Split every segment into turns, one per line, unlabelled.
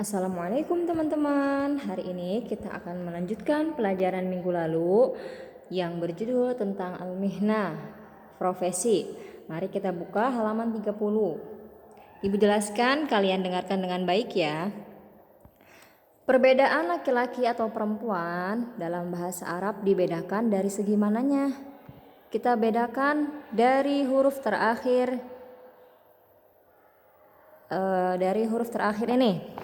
Assalamualaikum teman-teman. Hari ini kita akan melanjutkan pelajaran minggu lalu yang berjudul tentang al-mihnah, profesi. Mari kita buka halaman 30. Ibu jelaskan, kalian dengarkan dengan baik ya. Perbedaan laki-laki atau perempuan dalam bahasa Arab dibedakan dari segi mananya? Kita bedakan dari huruf terakhir ini.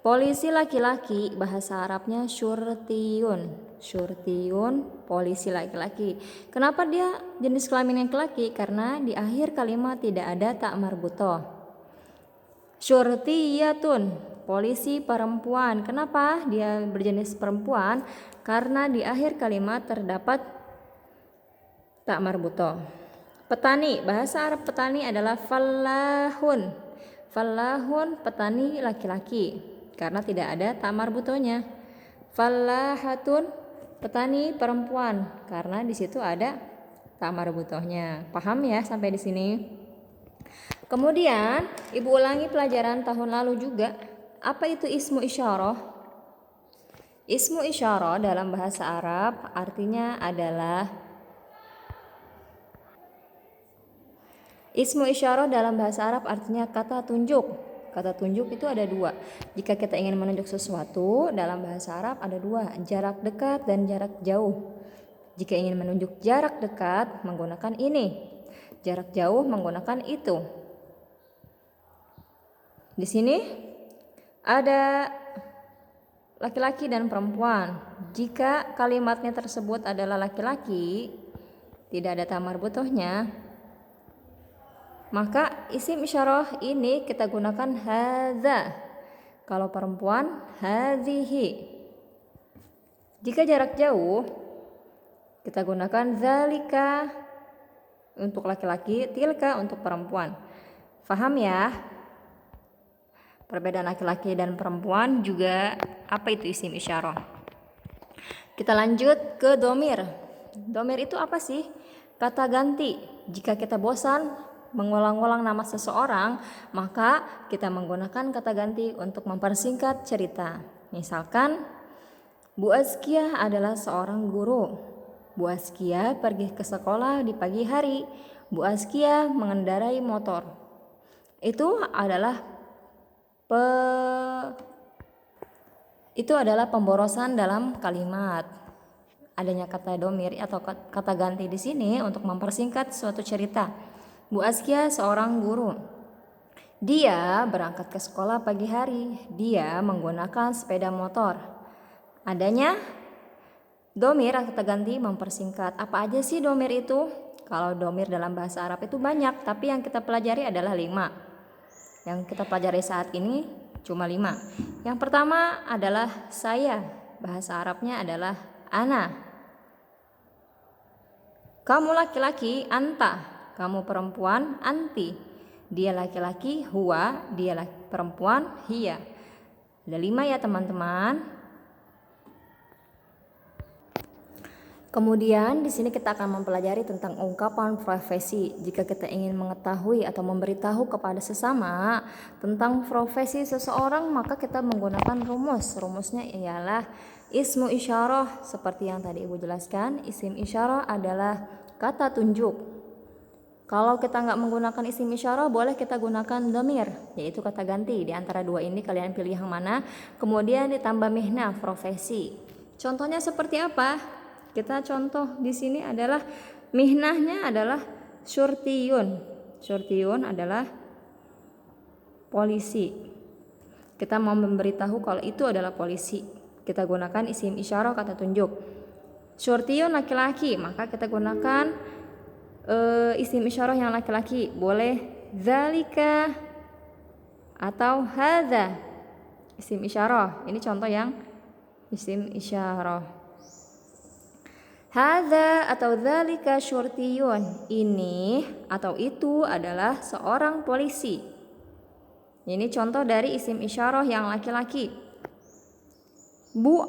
Polisi laki-laki bahasa Arabnya syurtiyun. Syurtiyun, polisi laki-laki. Kenapa dia jenis kelamin laki-laki? Karena di akhir kalimat tidak ada tak marbutoh. Syurtiyatun, polisi perempuan. Kenapa dia berjenis perempuan? Karena di akhir kalimat terdapat tak marbutoh. Petani, bahasa Arab petani adalah fallahun. Fallahun, petani laki-laki. Karena tidak ada tak marbutohnya. Fallahatun, petani perempuan, karena di situ ada tak marbutohnya. Paham ya sampai di sini? Kemudian ibu ulangi pelajaran tahun lalu juga. Apa itu ismu isyarah? Ismu isyarah dalam bahasa Arab artinya adalah Ismu isyarah dalam bahasa Arab artinya kata tunjuk. Kata tunjuk itu ada dua. Jika kita ingin menunjuk sesuatu dalam bahasa Arab ada dua, jarak dekat dan jarak jauh. Jika ingin menunjuk jarak dekat menggunakan ini, jarak jauh menggunakan itu. Di sini ada laki-laki dan perempuan. Jika kalimatnya tersebut adalah laki-laki, tidak ada tamar butohnya, maka isim isyarah ini kita gunakan hadza. Kalau perempuan hadzihi. Jika jarak jauh kita gunakan zalika untuk laki-laki, tilka untuk perempuan. Faham ya? Perbedaan laki-laki dan perempuan juga apa itu isim isyarah. Kita lanjut ke domir. Domir itu apa sih? Kata ganti. Jika kita bosan mengulang-ulang nama seseorang, maka kita menggunakan kata ganti untuk mempersingkat cerita. Misalkan, Bu Azkia adalah seorang guru. Bu Azkia pergi ke sekolah di pagi hari. Bu Azkia mengendarai motor. Itu adalah pemborosan dalam kalimat. Adanya kata domir atau kata ganti di sini untuk mempersingkat suatu cerita. Bu Azkia seorang guru. Dia berangkat ke sekolah pagi hari. Dia menggunakan sepeda motor. Adanya domir atau kata ganti mempersingkat. Apa aja sih domir itu? Kalau domir dalam bahasa Arab itu banyak, tapi yang kita pelajari adalah 5. Yang kita pelajari saat ini cuma 5. Yang pertama adalah saya. Bahasa Arabnya adalah ana. Kamu laki-laki, anta. Kamu perempuan, anti. Dia laki-laki, huwa. Dia perempuan, hiya. Ada 5 ya teman-teman. Kemudian di sini kita akan mempelajari tentang ungkapan profesi. Jika kita ingin mengetahui atau memberitahu kepada sesama tentang profesi seseorang, maka kita menggunakan rumus. Rumusnya ialah ismu isyarah. Seperti yang tadi Ibu jelaskan, isim isyarah adalah kata tunjuk. Kalau kita nggak menggunakan isim isyarah, boleh kita gunakan domir, yaitu kata ganti. Di antara dua ini kalian pilih yang mana. Kemudian ditambah mihnah, profesi. Contohnya seperti apa? Kita contoh di sini adalah mihnahnya adalah syurtiyun. Syurtiyun adalah polisi. Kita mau memberitahu kalau itu adalah polisi. Kita gunakan isim isyarah kata tunjuk. Syurtiyun laki-laki, maka kita gunakan isim isyarah yang laki-laki. Boleh zalika atau hadza. Isim isyarah. Ini contoh yang isim isyarah. Hadza atau zalika syurtiyun. Ini atau itu adalah seorang polisi. Ini contoh dari isim isyarah yang laki-laki. Bu,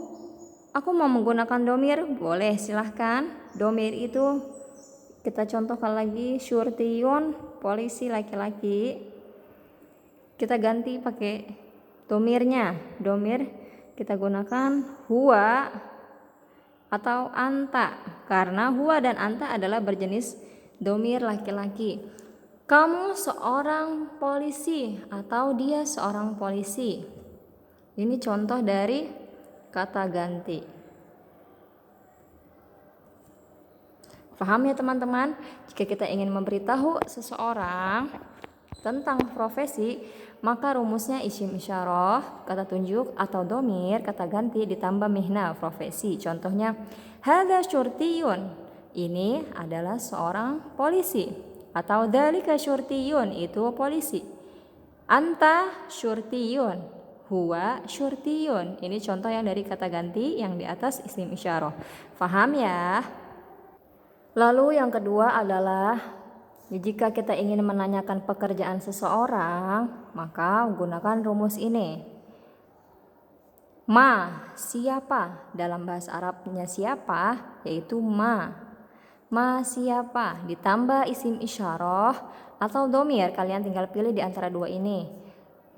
aku mau menggunakan domir. Boleh, silahkan. Domir itu kita contohkan lagi, syurtiyun, polisi laki-laki. Kita ganti pakai Domirnya, domir kita gunakan huwa atau anta, karena huwa dan anta adalah berjenis domir laki-laki. Kamu seorang polisi atau dia seorang polisi. Ini contoh dari kata ganti. Paham ya teman-teman? Jika kita ingin memberitahu seseorang tentang profesi, maka rumusnya isim isyarah, kata tunjuk, atau domir, kata ganti, ditambah mihna, profesi. Contohnya, hadza syurtiyun, ini adalah seorang polisi. Atau dzalika syurtiyun, itu polisi. Anta syurtiyun, huwa syurtiyun. Ini contoh yang dari kata ganti yang di atas isim isyarah. Paham ya? Lalu yang kedua adalah jika kita ingin menanyakan pekerjaan seseorang, maka gunakan rumus ini. Ma, siapa? Dalam bahasa Arabnya siapa? Yaitu ma. Ma siapa? Ditambah isim isyarah atau domir. Kalian tinggal pilih di antara dua ini.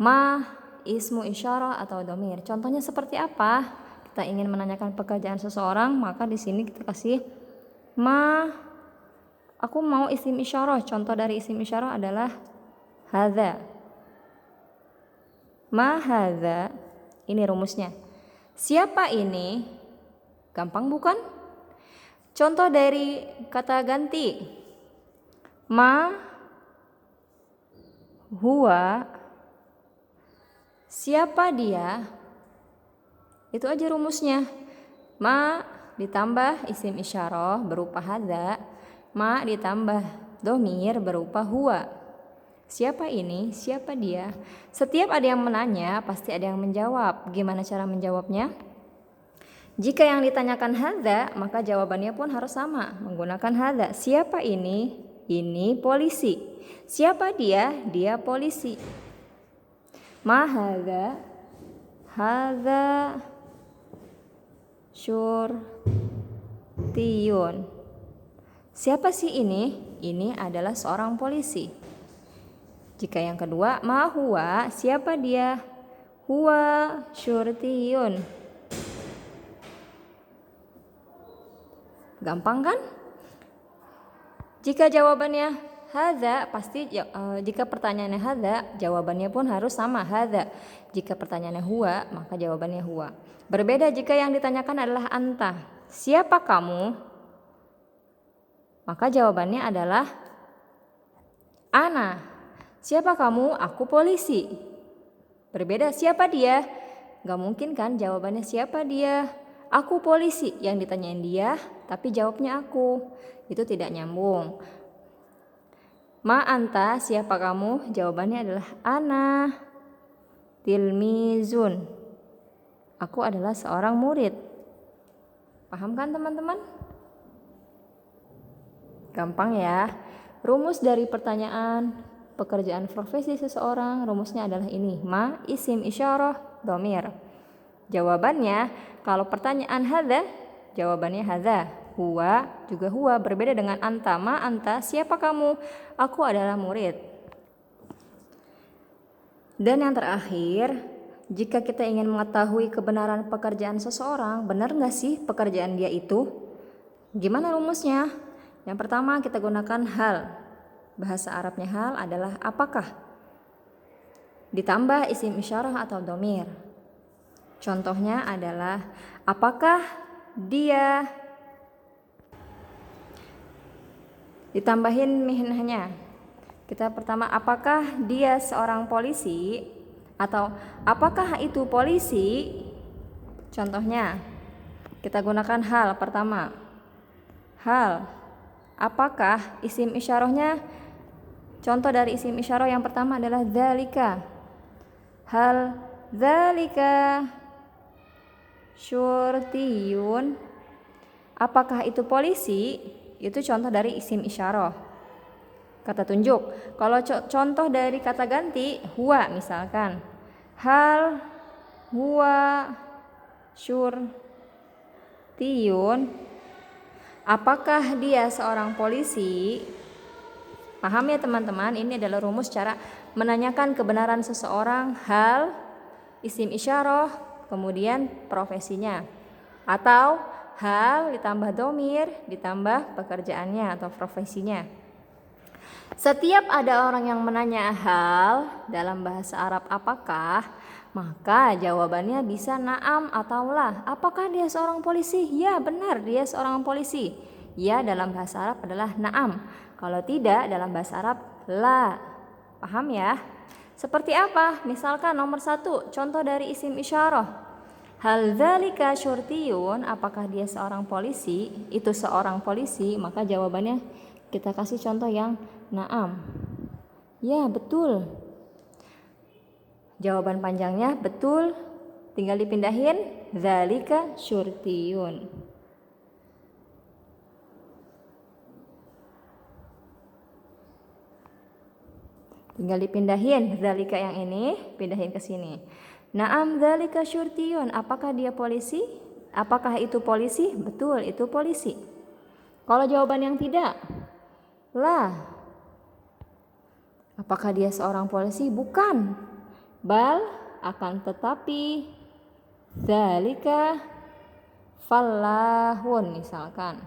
Ma, ismu isyarah atau domir. Contohnya seperti apa? Kita ingin menanyakan pekerjaan seseorang, maka di sini kita kasih ma, aku mau isim isyarah. Contoh dari isim isyarah adalah hadza. Ma hadza. Ini rumusnya. Siapa ini? Gampang bukan? Contoh dari kata ganti. Ma huwa. Siapa dia? Itu aja rumusnya. Ma ditambah isim isyarah berupa hadza, ma ditambah domir berupa huwa. Siapa ini? Siapa dia? Setiap ada yang menanya, pasti ada yang menjawab. Gimana cara menjawabnya? Jika yang ditanyakan hadza, maka jawabannya pun harus sama, menggunakan hadza. Siapa ini? Ini polisi. Siapa dia? Dia polisi. Ma hadza? Hadza syurtiyun. Siapa sih ini? Ini adalah seorang polisi. Jika yang kedua, ma huwa, siapa dia? Huwa syurtiyun. Gampang kan? Jika jawabannya hadza, pasti jika pertanyaannya hadza, jawabannya pun harus sama, hadza. Jika pertanyaannya huwa, maka jawabannya huwa. Berbeda jika yang ditanyakan adalah anta. Siapa kamu? Maka jawabannya adalah ana. Siapa kamu? Aku polisi. Berbeda siapa dia? Gak mungkin kan jawabannya siapa dia? Aku polisi. Yang ditanyain dia, tapi jawabnya aku. Itu tidak nyambung. Ma anta, siapa kamu? Jawabannya adalah ana tilmizun. Aku adalah seorang murid. Paham kan teman-teman? Gampang ya. Rumus dari pertanyaan pekerjaan profesi seseorang, rumusnya adalah ini. Ma, isim isyarah, domir. Jawabannya, kalau pertanyaan hadza, jawabannya hadza. Huwa, juga huwa. Berbeda dengan anta. Ma anta, siapa kamu? Aku adalah murid. Dan yang terakhir, jika kita ingin mengetahui kebenaran pekerjaan seseorang, benar nggak sih pekerjaan dia itu? Gimana rumusnya? Yang pertama kita gunakan hal. Bahasa Arabnya hal adalah apakah. Ditambah isim isyarah atau domir. Contohnya adalah apakah dia, ditambahin mihnahnya. Kita pertama, apakah dia seorang polisi? Atau apakah itu polisi? Contohnya, kita gunakan hal pertama. Hal, apakah? Isim isyarahnya, contoh dari isim isyarah yang pertama adalah dzalika. Hal dzalika syurtiyun. Apakah itu polisi? Itu contoh dari isim isyarah. Kata tunjuk. Kalau contoh dari kata ganti, huwa misalkan. Hal huwa syurtiyun. Apakah dia seorang polisi? Paham ya teman-teman? Ini adalah rumus cara menanyakan kebenaran seseorang. Hal, isim isyarah, kemudian profesinya. Atau hal ditambah domir, ditambah pekerjaannya atau profesinya. Setiap ada orang yang menanya hal dalam bahasa Arab apakah, maka jawabannya bisa na'am atau la. Apakah dia seorang polisi? Ya, benar, dia seorang polisi. Ya, dalam bahasa Arab adalah na'am. Kalau tidak, dalam bahasa Arab la. Paham ya? Seperti apa? Misalkan nomor 1, contoh dari isim isyarah. Hal dzalika syurtiyun, apakah dia seorang polisi? Itu seorang polisi, maka jawabannya kita kasih contoh yang na'am. Ya, betul. Jawaban panjangnya betul, tinggal dipindahin dzalika syurtiyun. Tinggal dipindahin dzalika yang ini, pindahin ke sini. Na'am dzalika syurtiyun, apakah dia polisi? Apakah itu polisi? Betul, itu polisi. Kalau jawaban yang tidak, lah. Apakah dia seorang polisi? Bukan. Bal, akan tetapi, dzalika fallahun misalkan.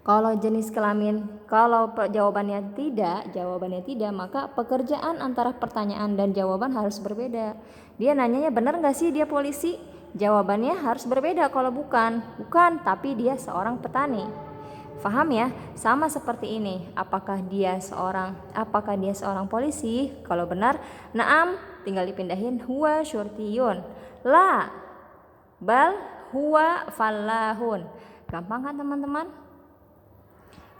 Kalau jenis kelamin, kalau jawabannya tidak, maka pekerjaan antara pertanyaan dan jawaban harus berbeda. Dia nanyanya benar nggak sih dia polisi? Jawabannya harus berbeda. Kalau bukan, tapi dia seorang petani. Faham ya? Sama seperti ini. Apakah dia seorang polisi? Kalau benar, na'am, tinggal dipindahin huwa syurtiyun. La, bal huwa fallahun. Gampang kan teman-teman?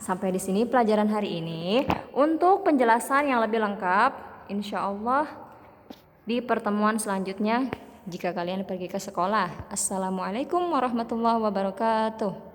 Sampai di sini pelajaran hari ini. Untuk penjelasan yang lebih lengkap, insya Allah di pertemuan selanjutnya jika kalian pergi ke sekolah. Assalamualaikum warahmatullahi wabarakatuh.